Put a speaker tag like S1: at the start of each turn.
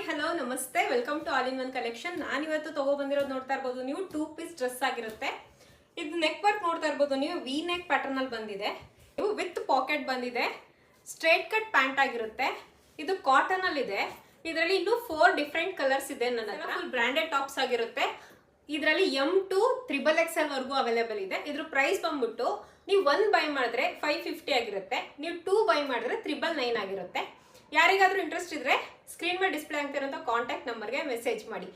S1: Hello ನಮಸ್ತೆ, welcome to all in one collection. ನಾನು ಇವತ್ತು ತಗೊಬಂದಿರೋದು ನೋಡ್ತಾ ಇರ್ಬೋದು ನೀವು 2 ಪೀಸ್ ಡ್ರೆಸ್ ಆಗಿರುತ್ತೆ. ಇದು ನೆಕ್ ವರ್ಕ್ ನೋಡ್ತಾ ಇರ್ಬೋದು ನೀವು, ವಿ ನೆಕ್ ಪ್ಯಾಟರ್ನ್ ಅಲ್ಲಿ ಬಂದಿದೆ. ಇದು ವಿತ್ ಪಾಕೆಟ್ ಬಂದಿದೆ, ಸ್ಟ್ರೇಟ್ ಕಟ್ ಪ್ಯಾಂಟ್ ಆಗಿರುತ್ತೆ. ಇದು ಕಾಟನ್ ಅಲ್ಲಿ ಇದೆ. ಇದರಲ್ಲಿ ಇನ್ನೂ 4 ಡಿಫ್ರೆಂಟ್ ಕಲರ್ಸ್ ಇದೆ. ನನ್ನ ಹತ್ರ ಫುಲ್ ಬ್ರಾಂಡೆಡ್ ಟಾಪ್ಸ್ ಆಗಿರುತ್ತೆ. ಇದರಲ್ಲಿ M to XXL ವರೆಗೂ ಅವೈಲೇಬಲ್ ಇದೆ. ಇದ್ರ ಪ್ರೈಸ್ ಬಂದ್ಬಿಟ್ಟು ನೀವು 1 ಬೈ ಮಾಡಿದ್ರೆ 550 ಆಗಿರುತ್ತೆ, ನೀವು 2 ಬೈ ಮಾಡಿದ್ರೆ 999 ಆಗಿರುತ್ತೆ. ಯಾರಿಗಾದ್ರೂ ಇಂಟ್ರೆಸ್ಟ್ ಇದ್ರೆ ಸ್ಕ್ರೀನ್ ಮೇಲೆ ಡಿಸ್ಪ್ಲೇ ಆಗ್ತಿರೋಂಥ ಕಾಂಟ್ಯಾಕ್ಟ್ ನಂಬರ್ಗೆ ಮೆಸೇಜ್ ಮಾಡಿ.